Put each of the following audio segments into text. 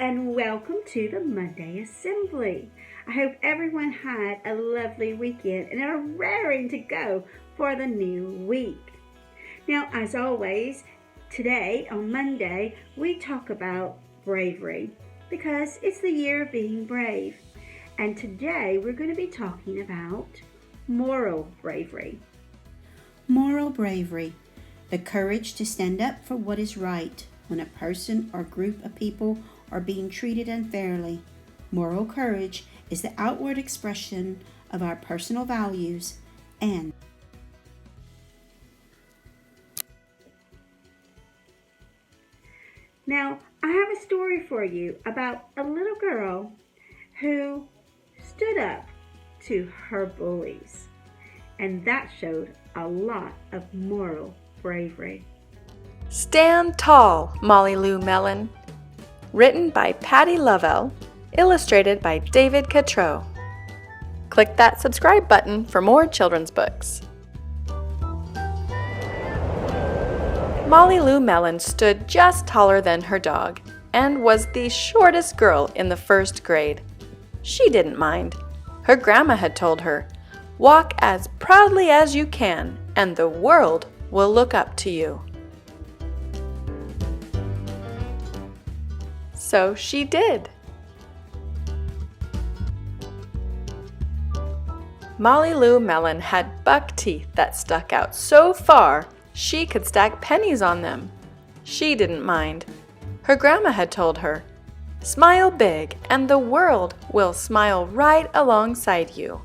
and welcome to the Monday Assembly. I hope everyone had a lovely weekend and are raring to go for the new week. Now, as always, today on Monday, we talk about bravery because it's the year of being brave. And today we're going to be talking about moral bravery. Moral bravery, the courage to stand up for what is right when a person or group of people are being treated unfairly. Moral courage is the outward expression of our personal values and Now, I have a story for you about a little girl who stood up to her bullies, and that showed a lot of moral bravery. Stand Tall, Molly Lou Mellon. Written by Patty Lovell, illustrated by David Catrow. Click that subscribe button for more children's books. Molly Lou Mellon stood just taller than her dog and was the shortest girl in the first grade. She didn't mind. Her grandma had told her, "Walk as proudly as you can, and the world will look up to you." So she did. Molly Lou Mellon had buck teeth that stuck out so far she could stack pennies on them. She didn't mind. Her grandma had told her, "Smile big and the world will smile right alongside you."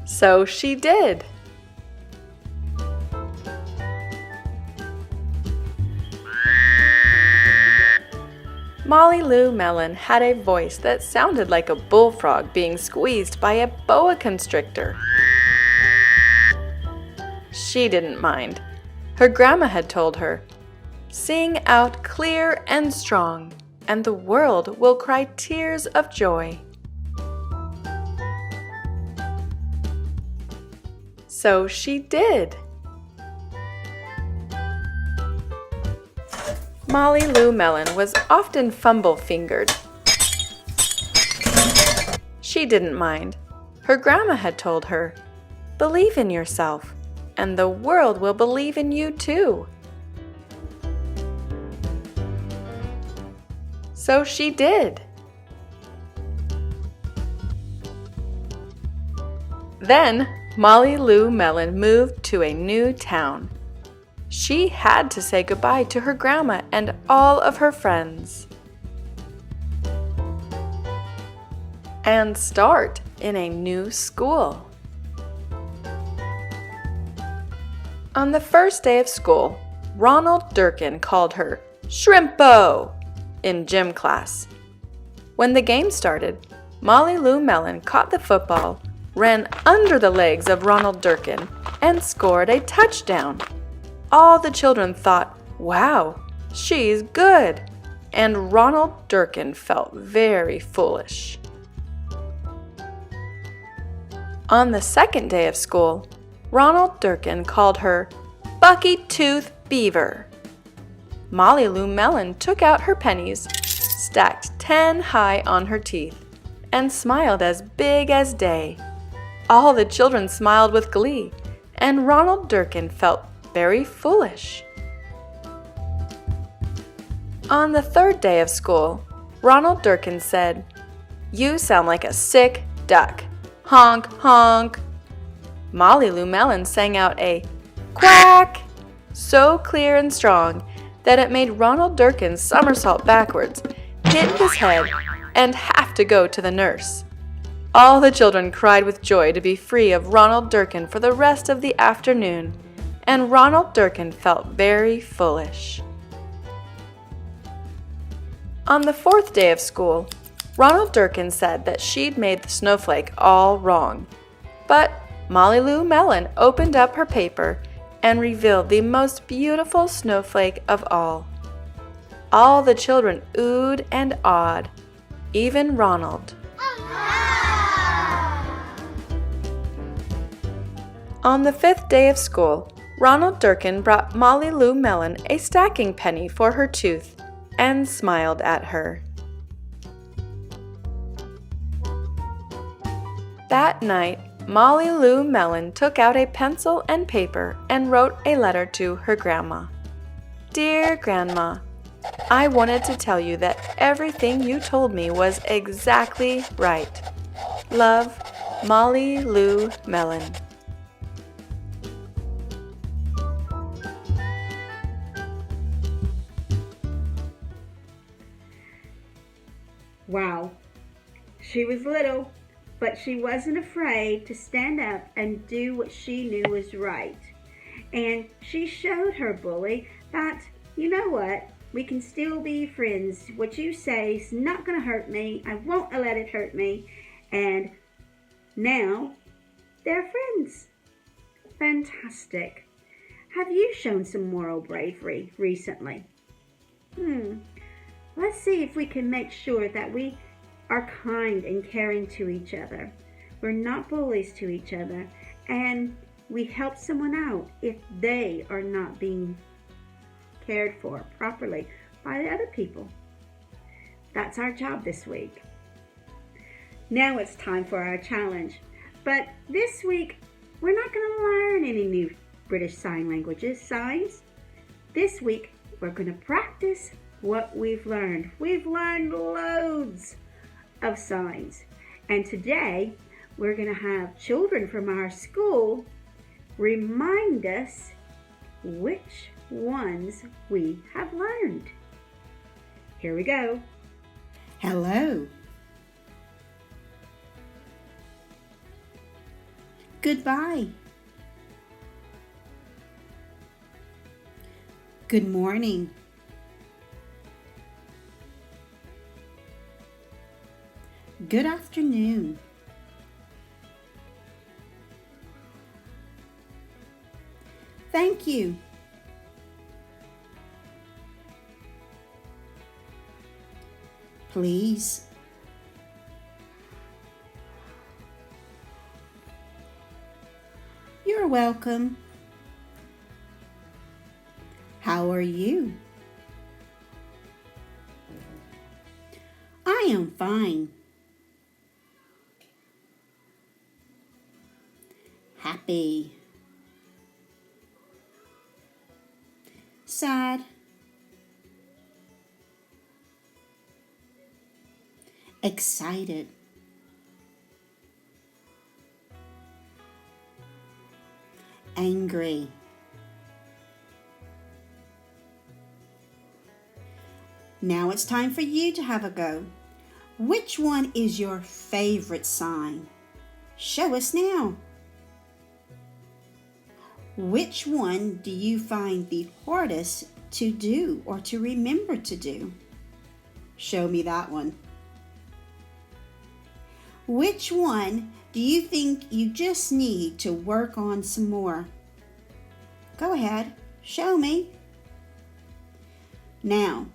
So she did. Molly Lou Mellon had a voice that sounded like a bullfrog being squeezed by a boa constrictor. She didn't mind. Her grandma had told her, "Sing out clear and strong, and the world will cry tears of joy." So she did. Molly Lou Mellon was often fumble-fingered. She didn't mind. Her grandma had told her, "Believe in yourself, and the world will believe in you too." So she did. Then Molly Lou Mellon moved to a new town. She had to say goodbye to her grandma and all of her friends and start in a new school. On the first day of school, Ronald Durkin called her Shrimpo in gym class. When the game started, Molly Lou Mellon caught the football, ran under the legs of Ronald Durkin, and scored a touchdown. All the children thought, "Wow, she's good," and Ronald Durkin felt very foolish. On the second day of school, Ronald Durkin called her Bucky Tooth Beaver. Molly Lou Mellon took out her pennies, stacked 10 high on her teeth, and smiled as big as day. All the children smiled with glee, and Ronald Durkin felt very foolish. On the third day of school, Ronald Durkin said, "You sound like a sick duck. Honk, honk." Molly Lou Mellon sang out a quack so clear and strong that it made Ronald Durkin somersault backwards, hit his head, and have to go to the nurse. All the children cried with joy to be free of Ronald Durkin for the rest of the afternoon, and Ronald Durkin felt very foolish. On the fourth day of school, Ronald Durkin said that she'd made the snowflake all wrong, but Molly Lou Mellon opened up her paper and revealed the most beautiful snowflake of all. All the children oohed and awed, even Ronald. On the 5th day of school, Ronald Durkin brought Molly Lou Mellon a stacking penny for her tooth and smiled at her. That night, Molly Lou Mellon took out a pencil and paper and wrote a letter to her grandma. Dear Grandma, I wanted to tell you that everything you told me was exactly right. Love, Molly Lou Mellon. Wow, she was little, but she wasn't afraid to stand up and do what she knew was right. And she showed her bully that, you know what, we can still be friends. What you say is not going to hurt me. I won't let it hurt me. And now they're friends. Fantastic. Have you shown some moral bravery recently? Let's see if we can make sure that we are kind and caring to each other. We're not bullies to each other, and we help someone out if they are not being cared for properly by the other people. That's our job this week. Now it's time for our challenge. But this week, we're not going to learn any new British Sign Languages signs. This week, we're going to practice what we've learned. We've learned loads of signs. And today, we're going to have children from our school remind us which ones we have learned. Here we go. Hello. Goodbye. Good morning. Good afternoon. Thank you. Please. You're welcome. How are you? I am fine. Happy. Sad. Excited. Angry. Now it's time for you to have a go. Which one is your favorite sign? Show us now. Which one do you find the hardest to do or to remember to do? Show me that one. Which one do you think you just need to work on some more? Go ahead, show me. Now,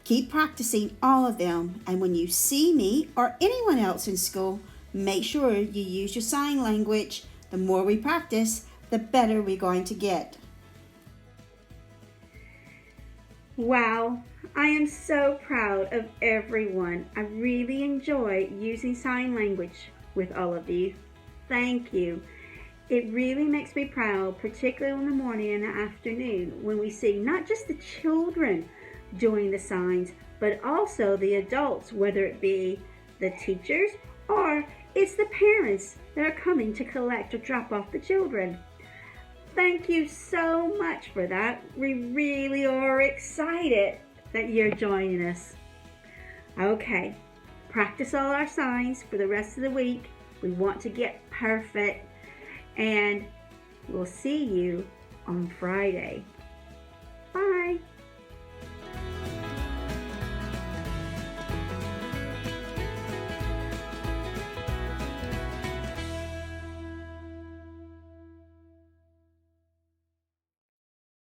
keep practicing all of them, and when you see me or anyone else in school, make sure you use your sign language. The more we practice, the better we're going to get. Wow, I am so proud of everyone. I really enjoy using sign language with all of you. Thank you. It really makes me proud, particularly in the morning and the afternoon, when we see not just the children doing the signs, but also the adults, whether it be the teachers or it's the parents that are coming to collect or drop off the children. Thank you so much for that. We really are excited that you're joining us. Okay, practice all our signs for the rest of the week. We want to get perfect, and we'll see you on Friday.